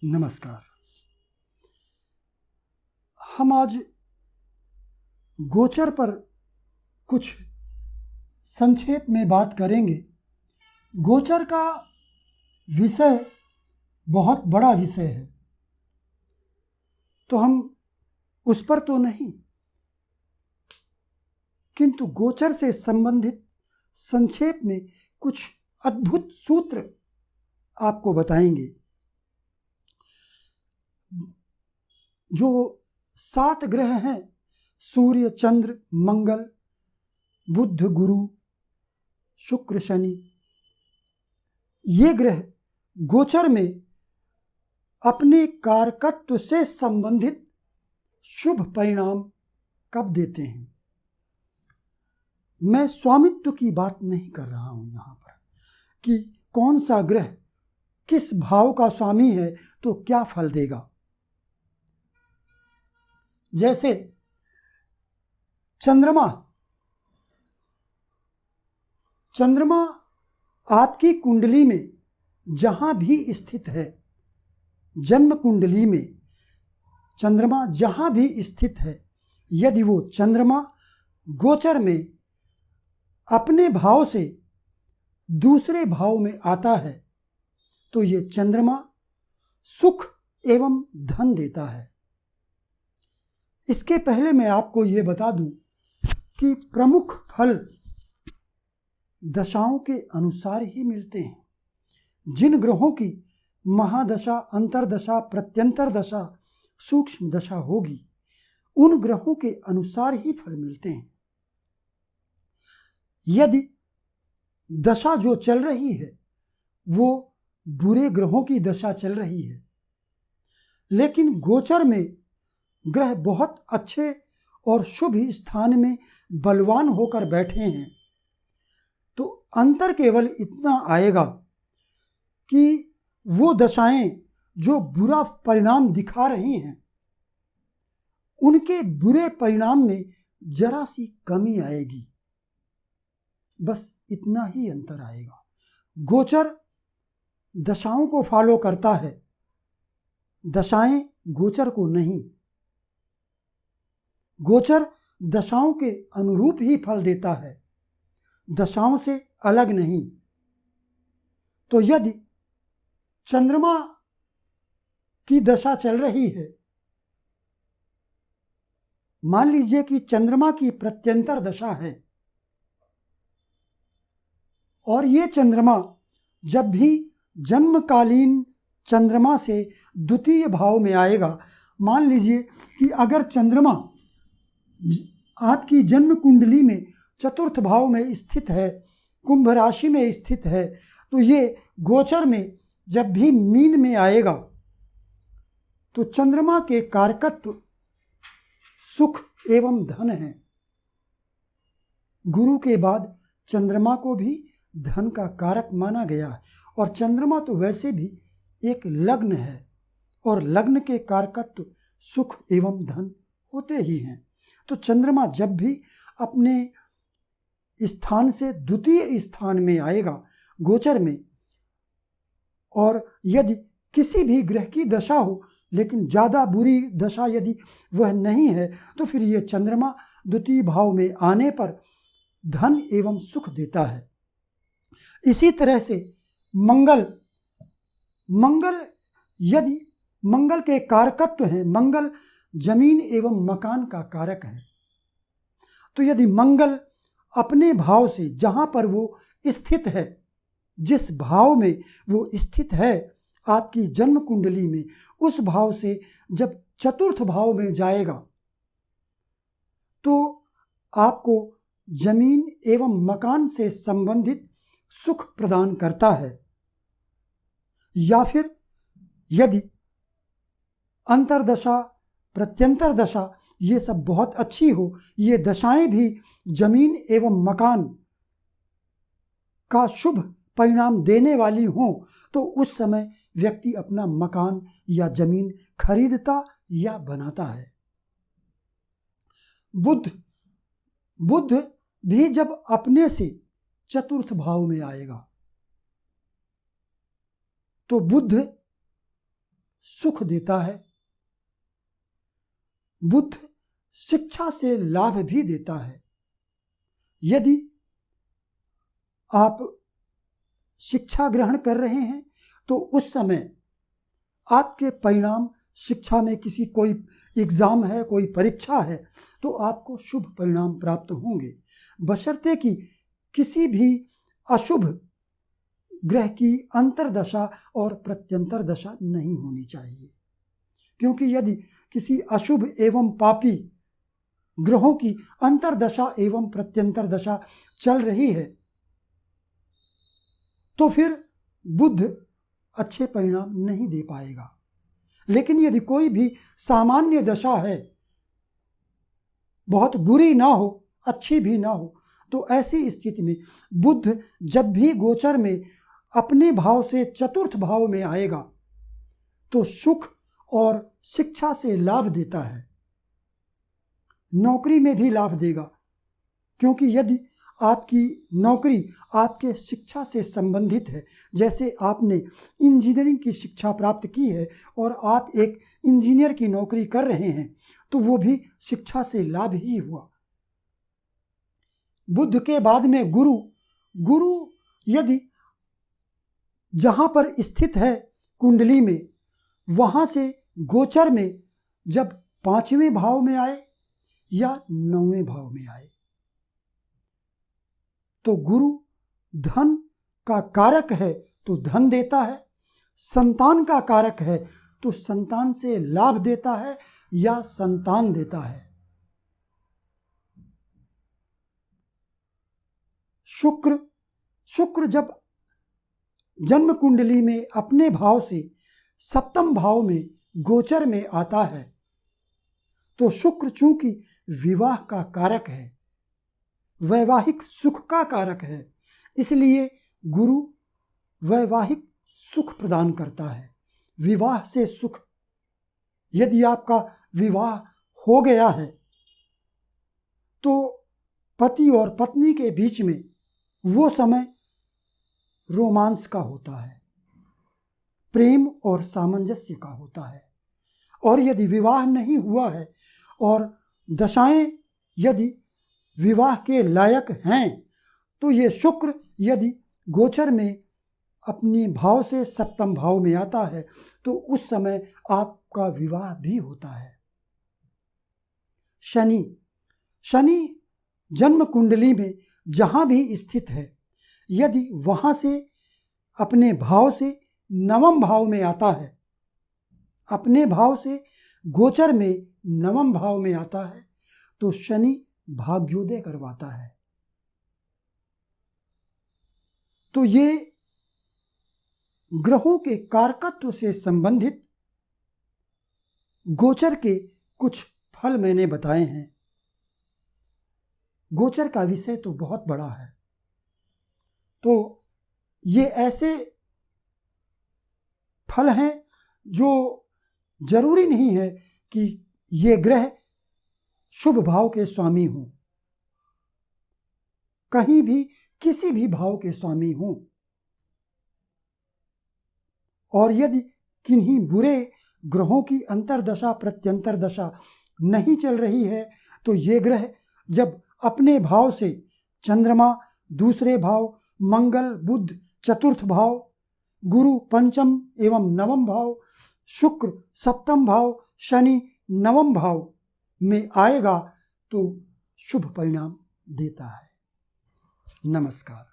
नमस्कार। हम आज गोचर पर कुछ संक्षेप में बात करेंगे। गोचर का विषय बहुत बड़ा विषय है, तो हम उस पर तो नहीं, किंतु गोचर से संबंधित संक्षेप में कुछ अद्भुत सूत्र आपको बताएंगे। जो 7 ग्रह हैं, सूर्य, चंद्र, मंगल, बुध, गुरु, शुक्र, शनि, ये ग्रह गोचर में अपने कारकत्व से संबंधित शुभ परिणाम कब देते हैं। मैं स्वामित्व की बात नहीं कर रहा हूं यहां पर कि कौन सा ग्रह किस भाव का स्वामी है तो क्या फल देगा। जैसे चंद्रमा आपकी कुंडली में जहां भी स्थित है, जन्म कुंडली में चंद्रमा जहां भी स्थित है, यदि वो चंद्रमा गोचर में अपने भाव से दूसरे भाव में आता है तो ये चंद्रमा सुख एवं धन देता है। इसके पहले मैं आपको ये बता दूं कि प्रमुख फल दशाओं के अनुसार ही मिलते हैं। जिन ग्रहों की महादशा, अंतरदशा, प्रत्यंतर दशा, सूक्ष्म दशा होगी, उन ग्रहों के अनुसार ही फल मिलते हैं। यदि दशा जो चल रही है वो बुरे ग्रहों की दशा चल रही है, लेकिन गोचर में ग्रह बहुत अच्छे और शुभ स्थान में बलवान होकर बैठे हैं, तो अंतर केवल इतना आएगा कि वो दशाएं जो बुरा परिणाम दिखा रही हैं, उनके बुरे परिणाम में जरा सी कमी आएगी, बस इतना ही अंतर आएगा। गोचर दशाओं को फॉलो करता है, दशाएं गोचर को नहीं। गोचर दशाओं के अनुरूप ही फल देता है, दशाओं से अलग नहीं। तो यदि चंद्रमा की दशा चल रही है, मान लीजिए कि चंद्रमा की प्रत्यंतर दशा है, और ये चंद्रमा जब भी जन्मकालीन चंद्रमा से द्वितीय भाव में आएगा, मान लीजिए कि अगर चंद्रमा आपकी जन्म कुंडली में चतुर्थ भाव में स्थित है, कुंभ राशि में स्थित है, तो ये गोचर में जब भी मीन में आएगा तो चंद्रमा के कारकत्व सुख एवं धन है। गुरु के बाद चंद्रमा को भी धन का कारक माना गया है, और चंद्रमा तो वैसे भी एक लग्न है, और लग्न के कारकत्व सुख एवं धन होते ही हैं। तो चंद्रमा जब भी अपने स्थान से द्वितीय स्थान में आएगा गोचर में, और यदि किसी भी ग्रह की दशा हो लेकिन ज़्यादा बुरी दशा यदि वह नहीं है, तो फिर ये चंद्रमा द्वितीय भाव में आने पर धन एवं सुख देता है। इसी तरह से मंगल यदि मंगल के कारकत्व हैं, मंगल जमीन एवं मकान का कारक है, तो यदि मंगल अपने भाव से जहां पर वो स्थित है, जिस भाव में वो स्थित है आपकी जन्म कुंडली में, उस भाव से जब चतुर्थ भाव में जाएगा तो आपको जमीन एवं मकान से संबंधित सुख प्रदान करता है। या फिर यदि अंतरदशा, प्रत्यंतर दशा ये सब बहुत अच्छी हो, ये दशाएं भी जमीन एवं मकान का शुभ परिणाम देने वाली हों, तो उस समय व्यक्ति अपना मकान या जमीन खरीदता या बनाता है। बुध भी जब अपने से चतुर्थ भाव में आएगा तो बुध सुख देता है। बुध शिक्षा से लाभ भी देता है। यदि आप शिक्षा ग्रहण कर रहे हैं तो उस समय आपके परिणाम, शिक्षा में कोई एग्जाम है, कोई परीक्षा है, तो आपको शुभ परिणाम प्राप्त होंगे, बशर्ते कि किसी भी अशुभ ग्रह की अंतर्दशा और प्रत्यंतर दशा नहीं होनी चाहिए। क्योंकि यदि किसी अशुभ एवं पापी ग्रहों की अंतर्दशा एवं प्रत्यंतर दशा चल रही है तो फिर बुध अच्छे परिणाम नहीं दे पाएगा। लेकिन यदि कोई भी सामान्य दशा है, बहुत बुरी ना हो, अच्छी भी ना हो, तो ऐसी स्थिति में बुध जब भी गोचर में अपने भाव से चतुर्थ भाव में आएगा तो सुख और शिक्षा से लाभ देता है। नौकरी में भी लाभ देगा, क्योंकि यदि आपकी नौकरी आपके शिक्षा से संबंधित है, जैसे आपने इंजीनियरिंग की शिक्षा प्राप्त की है और आप एक इंजीनियर की नौकरी कर रहे हैं, तो वो भी शिक्षा से लाभ ही हुआ। बुध के बाद में गुरु यदि जहाँ पर स्थित है कुंडली में, वहाँ से गोचर में जब 5वें भाव में आए या 9वें भाव में आए तो गुरु धन का कारक है तो धन देता है, संतान का कारक है तो संतान से लाभ देता है या संतान देता है। शुक्र जब जन्म कुंडली में अपने भाव से सप्तम भाव में गोचर में आता है तो शुक्र चूंकि विवाह का कारक है, वैवाहिक सुख का कारक है, इसलिए गुरु वैवाहिक सुख प्रदान करता है, विवाह से सुख। यदि आपका विवाह हो गया है तो पति और पत्नी के बीच में वो समय रोमांस का होता है, प्रेम और सामंजस्य का होता है। और यदि विवाह नहीं हुआ है और दशाएं यदि विवाह के लायक हैं तो ये शुक्र यदि गोचर में अपने भाव से सप्तम भाव में आता है तो उस समय आपका विवाह भी होता है। शनि जन्म कुंडली में जहाँ भी स्थित है, यदि वहाँ से अपने भाव से 9वें भाव में आता है, अपने भाव से गोचर में 9वें भाव में आता है, तो शनि भाग्योदय करवाता है। तो ये ग्रहों के कारकत्व से संबंधित गोचर के कुछ फल मैंने बताए हैं। गोचर का विषय तो बहुत बड़ा है, तो ये ऐसे फल हैं जो जरूरी नहीं है कि ये ग्रह शुभ भाव के स्वामी हों, कहीं भी किसी भी भाव के स्वामी हों। और यदि किन्हीं बुरे ग्रहों की अंतर्दशा प्रत्यंतर दशा नहीं चल रही है तो ये ग्रह जब अपने भाव से चंद्रमा दूसरे भाव, मंगल बुध चतुर्थ भाव, गुरु पंचम एवं 9वें भाव, शुक्र सप्तम भाव, शनि 9वें भाव में आएगा तो शुभ परिणाम देता है। नमस्कार।